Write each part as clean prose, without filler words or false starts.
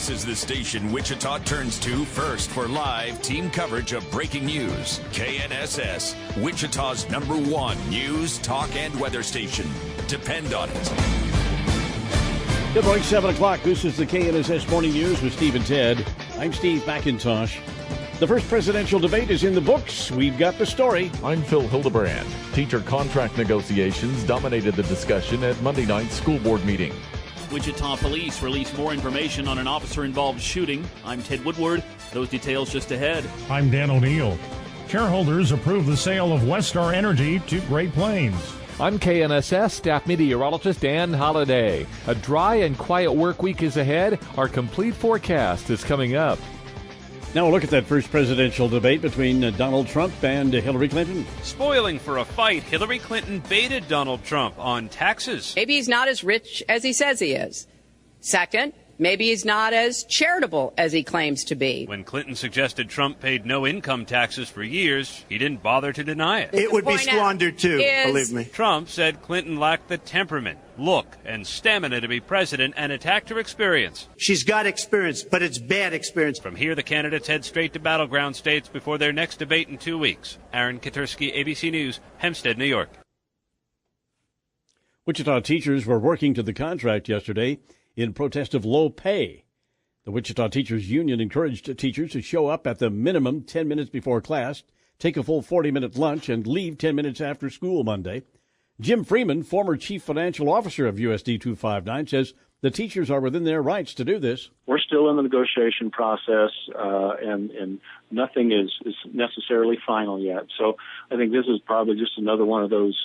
This is the station Wichita turns to first for live team coverage of breaking news. KNSS, Wichita's #1 news, talk, and weather station. Depend on it. Good morning, 7 o'clock. This is the KNSS Morning News with Steve and Ted. I'm Steve McIntosh. The first presidential debate is in the books. We've got the story. I'm Phil Hildebrand. Teacher contract negotiations dominated the discussion at Monday night's school board meeting. Wichita police released more information on an officer-involved shooting. I'm Ted Woodward. Those details just ahead. I'm Dan O'Neill. Shareholders approved the sale of Westar Energy to Great Plains. I'm KNSS staff meteorologist Dan Holliday. A dry and quiet work week is ahead. Our complete forecast is coming up. Now we'll look at that first presidential debate between Donald Trump and Hillary Clinton. Spoiling for a fight, Hillary Clinton baited Donald Trump on taxes. Maybe he's not as rich as he says he is. Second, maybe he's not as charitable as he claims to be. When Clinton suggested Trump paid no income taxes for years, he didn't bother to deny it. It would be squandered, too, believe me. Trump said Clinton lacked the temperament, look, and stamina to be president and attacked her experience. She's got experience, but it's bad experience. From here, the candidates head straight to battleground states before their next debate in 2 weeks. Aaron Katursky, ABC News, Hempstead, New York. Wichita teachers were working to the contract yesterday in protest of low pay. The Wichita Teachers Union encouraged teachers to show up at the minimum 10 minutes before class, take a full 40-minute lunch, and leave 10 minutes after school Monday. Jim Freeman, former chief financial officer of USD 259, says the teachers are within their rights to do this. We're still in the negotiation process, and nothing is necessarily final yet. So I think this is probably just another one of those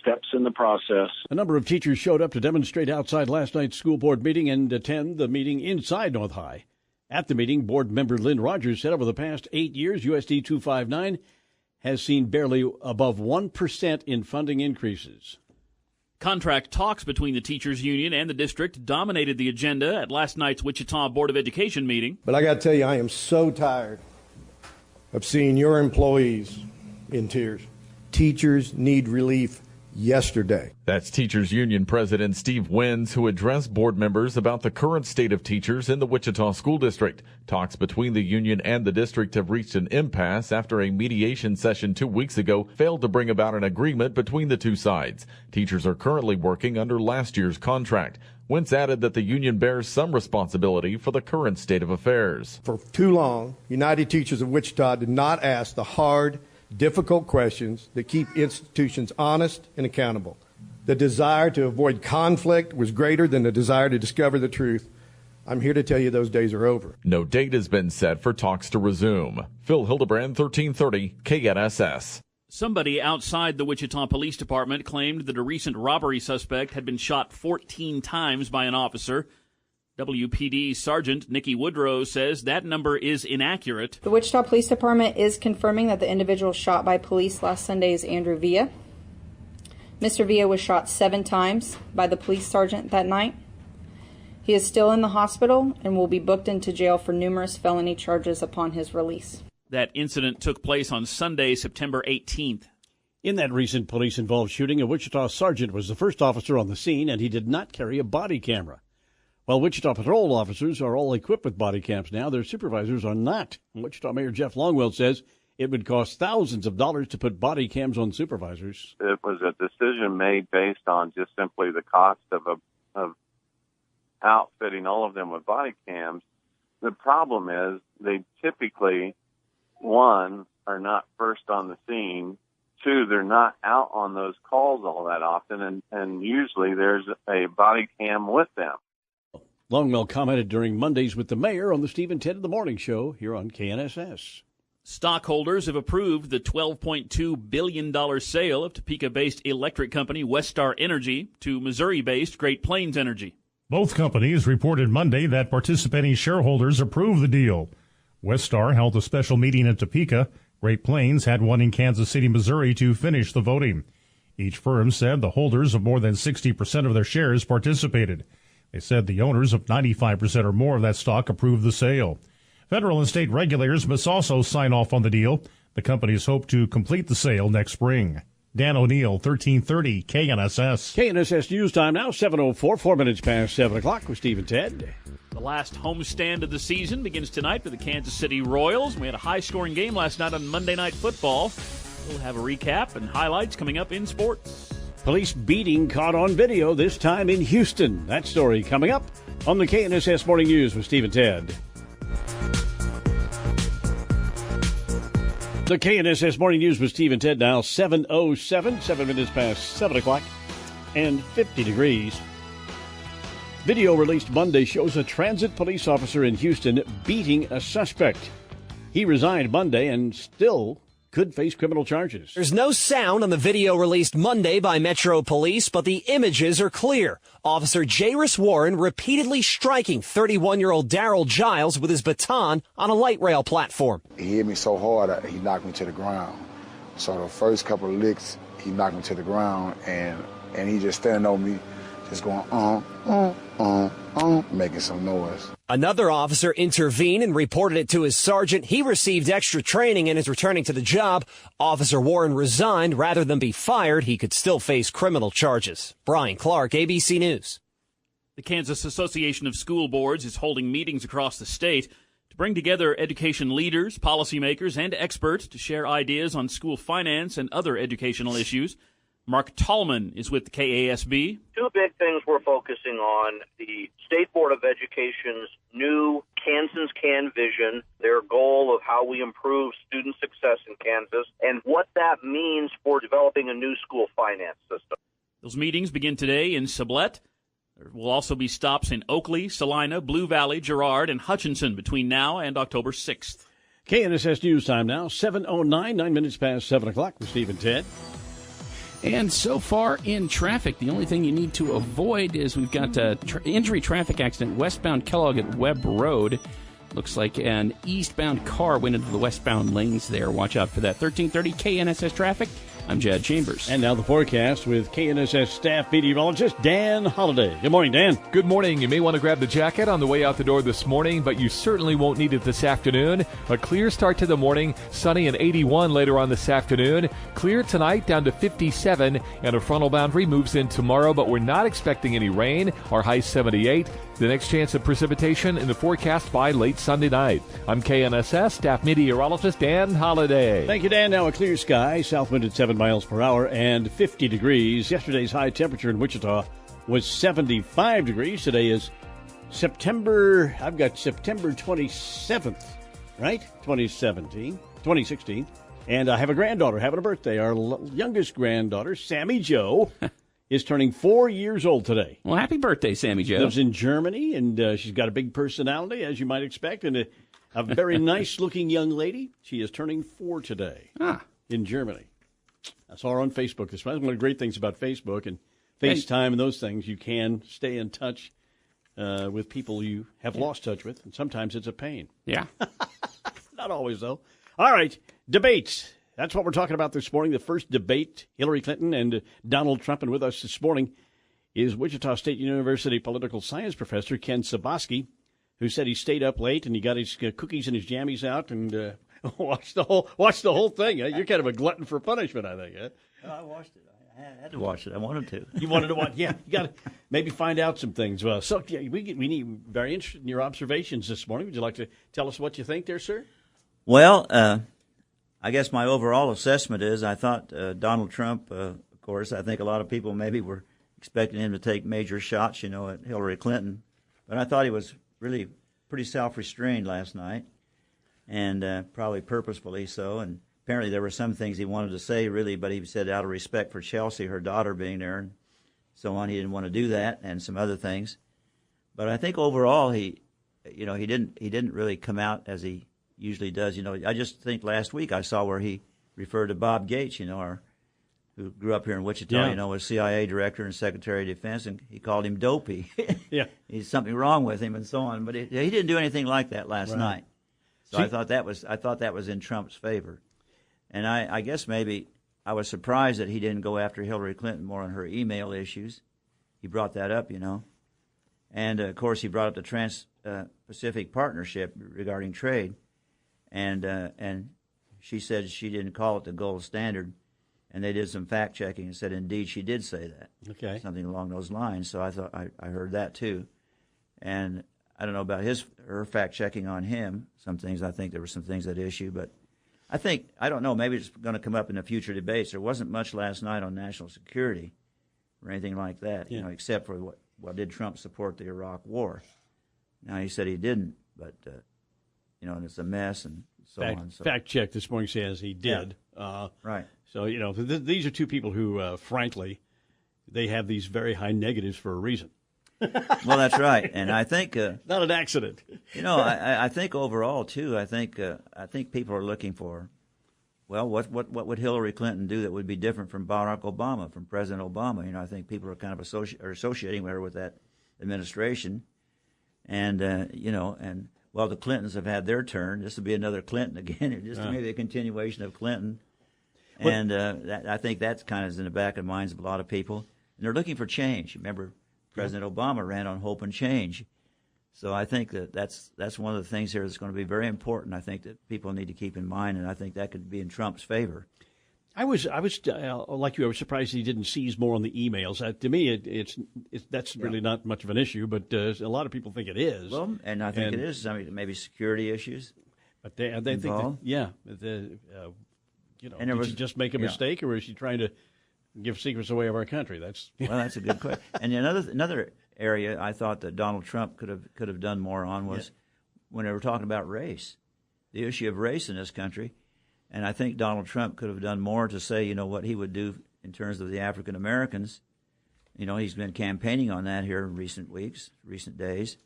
steps in the process. A number of teachers showed up to demonstrate outside last night's school board meeting and attend the meeting inside North High. At the meeting, board member Lynn Rogers said over the past 8 years, USD 259 has seen barely above 1% in funding increases. Contract talks between the teachers union and the district dominated the agenda at last night's Wichita Board of Education meeting. But I got to tell you, I am so tired of seeing your employees in tears. Teachers need relief yesterday. That's Teachers Union President Steve Wins, who addressed board members about the current state of teachers in the Wichita School District. Talks between the union and the district have reached an impasse after a mediation session 2 weeks ago failed to bring about an agreement between the two sides. Teachers are currently working under last year's contract. Wentz added that the union bears some responsibility for the current state of affairs. For too long, United Teachers of Wichita did not ask the hard, difficult questions that keep institutions honest and accountable. The desire to avoid conflict was greater than the desire to discover the truth. I'm here to tell you those days are over. No date has been set for talks to resume. Phil Hildebrand, 1330 KNSS. Somebody outside the Wichita Police Department claimed that a recent robbery suspect had been shot 14 times by an officer. WPD Sergeant Nikki Woodrow says that number is inaccurate. The Wichita Police Department is confirming that the individual shot by police last Sunday is Andrew Villa. Mr. Villa was shot 7 times by the police sergeant that night. He is still in the hospital and will be booked into jail for numerous felony charges upon his release. That incident took place on Sunday, September 18th. In that recent police-involved shooting, a Wichita sergeant was the first officer on the scene, and he did not carry a body camera. While Wichita patrol officers are all equipped with body cams now, their supervisors are not. Wichita Mayor Jeff Longwell says it would cost thousands of dollars to put body cams on supervisors. It was a decision made based on just simply the cost of outfitting all of them with body cams. The problem is they typically, one, are not first on the scene. Two, they're not out on those calls all that often, and usually there's a body cam with them. Longwell commented during Mondays with the mayor on the Steve and Ted in the Morning Show here on KNSS. Stockholders have approved the $12.2 billion sale of Topeka-based electric company Westar Energy to Missouri-based Great Plains Energy. Both companies reported Monday that participating shareholders approved the deal. Westar held a special meeting in Topeka. Great Plains had one in Kansas City, Missouri to finish the voting. Each firm said the holders of more than 60% of their shares participated. They said the owners of 95% or more of that stock approved the sale. Federal and state regulators must also sign off on the deal. The companies hope to complete the sale next spring. Dan O'Neill, 1330 KNSS. KNSS News Time now, 7:04, 4 minutes past 7 o'clock with Steve and Ted. The last homestand of the season begins tonight for the Kansas City Royals. We had a high-scoring game last night on Monday Night Football. We'll have a recap and highlights coming up in sports. Police beating caught on video, this time in Houston. That story coming up on the KNSS Morning News with Steve and Ted. The KNSS Morning News with Steve and Ted now, 7:07, 7 minutes past 7 o'clock, and 50 degrees. Video released Monday shows a transit police officer in Houston beating a suspect. He resigned Monday and still could face criminal charges. There's no sound on the video released Monday by Metro Police, but the images are clear. Officer Jairus Warren repeatedly striking 31-year-old Darrell Giles with his baton on a light rail platform. He hit me so hard, he knocked me to the ground. So the first couple of licks, he knocked me to the ground, and he just standing over me, just going, making some noise. Another officer intervened and reported it to his sergeant. He received extra training and is returning to the job. Officer Warren resigned. Rather than be fired, he could still face criminal charges. Brian Clark, ABC News. The Kansas Association of School Boards is holding meetings across the state to bring together education leaders, policymakers, and experts to share ideas on school finance and other educational issues. Mark Tallman is with the KASB. Two big things we're focusing on: the State Board of Education's new Kansans Can vision, their goal of how we improve student success in Kansas, and what that means for developing a new school finance system. Those meetings begin today in Sublette. There will also be stops in Oakley, Salina, Blue Valley, Girard, and Hutchinson between now and October 6th. KNSS News Time now, 7:09, 9 minutes past 7 o'clock with Steve and Ted. And so far in traffic, the only thing you need to avoid is we've got an injury traffic accident westbound Kellogg at Webb Road. Looks like an eastbound car went into the westbound lanes there. Watch out for that. 1330 KNSS traffic. I'm Jad Chambers. And now the forecast with KNSS staff meteorologist Dan Holliday. Good morning, Dan. Good morning. You may want to grab the jacket on the way out the door this morning, but you certainly won't need it this afternoon. A clear start to the morning, sunny and 81 later on this afternoon. Clear tonight down to 57, and a frontal boundary moves in tomorrow, but we're not expecting any rain. Our high 78. The next chance of precipitation in the forecast by late Sunday night. I'm KNSS staff meteorologist Dan Holliday. Thank you, Dan. Now a clear sky, south wind at 7 miles per hour and 50 degrees. Yesterday's high temperature in Wichita was 75 degrees. Today is September 27th, right? 2016. And I have a granddaughter having a birthday. Our youngest granddaughter, Sammy Jo, is turning 4 years old today. Well, happy birthday, Sammy Jo. Lives in Germany, and she's got a big personality, as you might expect, and a very nice-looking young lady. She is turning 4 today in Germany. I saw her on Facebook this morning. One of the great things about Facebook and FaceTime and those things, you can stay in touch with people you have lost touch with, and sometimes it's a pain. Yeah. Not always, though. All right, debates. That's what we're talking about this morning, the first debate, Hillary Clinton and Donald Trump. And with us this morning is Wichita State University political science professor Ken Saboski, who said he stayed up late and he got his cookies and his jammies out and watched the whole thing. You're kind of a glutton for punishment, I think. I watched it. I had to watch it. I wanted to. You wanted to watch? Yeah. You got to maybe find out some things. Well, so yeah, we need very interested in your observations this morning. Would you like to tell us what you think there, sir? Well, I guess my overall assessment is I thought Donald Trump, of course, I think a lot of people maybe were expecting him to take major shots, at Hillary Clinton. But I thought he was really pretty self-restrained last night, and probably purposefully so. And apparently there were some things he wanted to say, really, but he said out of respect for Chelsea, her daughter being there, and so on, he didn't want to do that, and some other things. But I think overall he didn't really come out as he usually does. I just think last week I saw where he referred to Bob Gates, who grew up here in Wichita, was CIA director and Secretary of Defense, and he called him dopey. Yeah. He's something wrong with him and so on. But he didn't do anything like that last night. So I thought that was in Trump's favor. And I guess maybe I was surprised that he didn't go after Hillary Clinton more on her email issues. He brought that up, And, of course, he brought up the Trans-Pacific Partnership regarding trade. And she said she didn't call it the gold standard, and they did some fact checking and said indeed she did say that. Okay, something along those lines. So I thought I heard that too, and I don't know about her fact checking on him. Some things, I think there were some things at issue, but I don't know, maybe it's going to come up in the future debates. There wasn't much last night on national security or anything like that, except for did Trump support the Iraq War? Now, he said he didn't, but, and it's a mess and so on. So. Fact check this morning says he did. Yeah. Right. So, these are two people who, frankly, they have these very high negatives for a reason. Well, that's right, and I think not an accident. I think overall too. I think people are looking for, well, what would Hillary Clinton do that would be different from Barack Obama, from President Obama? I think people are kind of associating her with that administration, and well, the Clintons have had their turn. This will be another Clinton again, just maybe a continuation of Clinton, and I think that's kind of in the back of the minds of a lot of people, and they're looking for change. Remember, President Obama ran on hope and change. So I think that's one of the things here that's going to be very important. I think that people need to keep in mind, and I think that could be in Trump's favor. I was like you. I was surprised he didn't seize more on the emails. To me, that's really not much of an issue, but a lot of people think it is. Well, and I think it is. I mean, maybe security issues. But they think that, did she just make a mistake, or is she trying to give secrets away of our country? Well, that's a good question. And another area I thought that Donald Trump could have done more on was when they were talking about race, the issue of race in this country. And I think Donald Trump could have done more to say, what he would do in terms of the African Americans. He's been campaigning on that here in recent weeks, recent days,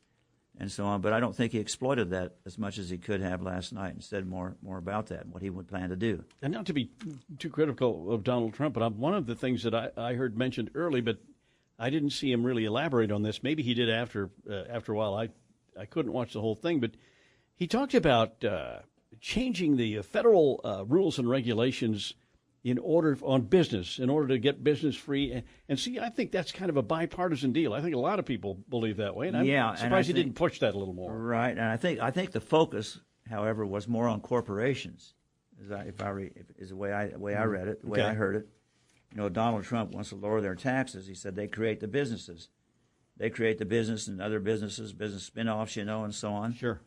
and so on. But I don't think he exploited that as much as he could have last night and said more about that and what he would plan to do. And not to be too critical of Donald Trump, but one of the things that I heard mentioned early, but I didn't see him really elaborate on this. Maybe he did after a while. I couldn't watch the whole thing, but he talked about changing the federal rules and regulations on business, in order to get business free. And see, I think that's kind of a bipartisan deal. I think a lot of people believe that way, and I'm surprised he didn't push that a little more. Right, and I think the focus, however, was more on corporations. Is the way I read it, the way I heard it. Donald Trump wants to lower their taxes. He said they create the businesses. They create the business and other businesses, business spin-offs, and so on. Sure.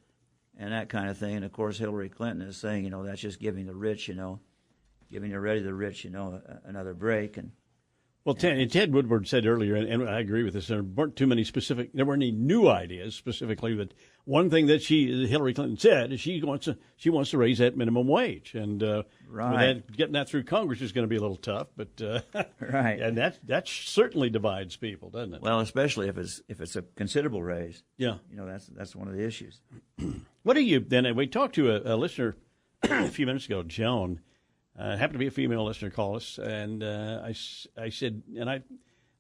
And that kind of thing. And, of course, Hillary Clinton is saying, that's just giving the rich, giving already the rich, another break. Well, Ted Woodward said earlier, and I agree with this, there weren't any new ideas specifically, but one thing that Hillary Clinton said is she wants to raise that minimum wage. And getting that through Congress is going to be a little tough, but right. And that certainly divides people, doesn't it? Well, especially if it's a considerable raise. Yeah. That's one of the issues. What do you then? We talked to a listener a few minutes ago, Joan. Happened to be a female listener call us, and I said, and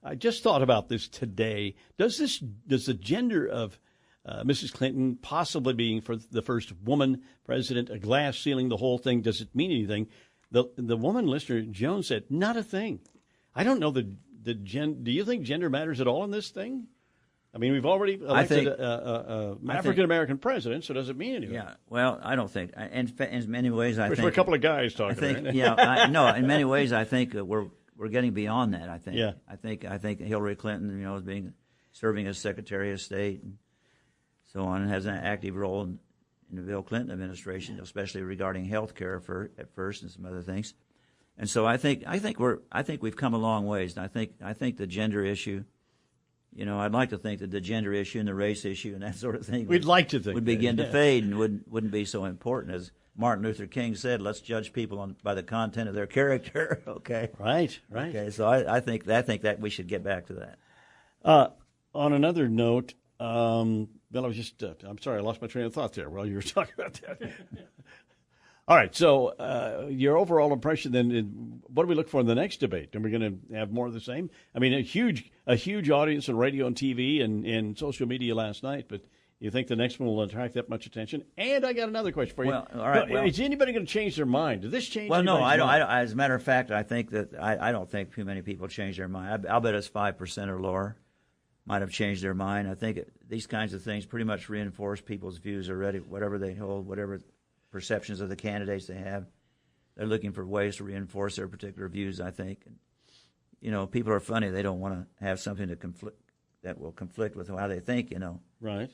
I just thought about this today. Does the gender of Mrs. Clinton possibly being for the first woman president, a glass ceiling, the whole thing, does it mean anything? The woman listener, Joan, said, not a thing. I don't know do you think gender matters at all in this thing? I mean, we've already elected an African-American president, so does it mean anything? Yeah, well, I don't think. In many ways, I think. We're a couple of guys talking. I think, right? No, in many ways, I think we're getting beyond that, I think. Yeah. I think Hillary Clinton, is serving as Secretary of State and so on, and has an active role in the Bill Clinton administration, especially regarding health care at first and some other things. And so I think we've come a long ways. And I think the gender issue, I'd like to think that the gender issue and the race issue and that sort of thing would begin to fade and wouldn't be so important. As Martin Luther King said, let's judge people by the content of their character. Okay. Right. Okay. So I think that we should get back to that. On another note, Bill, I'm sorry, I lost my train of thought there while you were talking about that. All right, so your overall impression then, what do we look for in the next debate? And we're going to have more of the same? I mean, a huge audience on radio and TV and social media last night, but you think the next one will attract that much attention? And I got another question for you. Well, all right. Is anybody going to change their mind? Did this change Well, no, I don't. mind? As a matter of fact, I think that I don't think too many people change their mind. I'll bet it's 5% or lower might have changed their mind. I think these kinds of things pretty much reinforce people's views already, whatever they hold, whatever perceptions of the candidates they have. They're looking for ways to reinforce their particular views, I think. And, people are funny. They don't want to have something that will conflict with how they think, Right.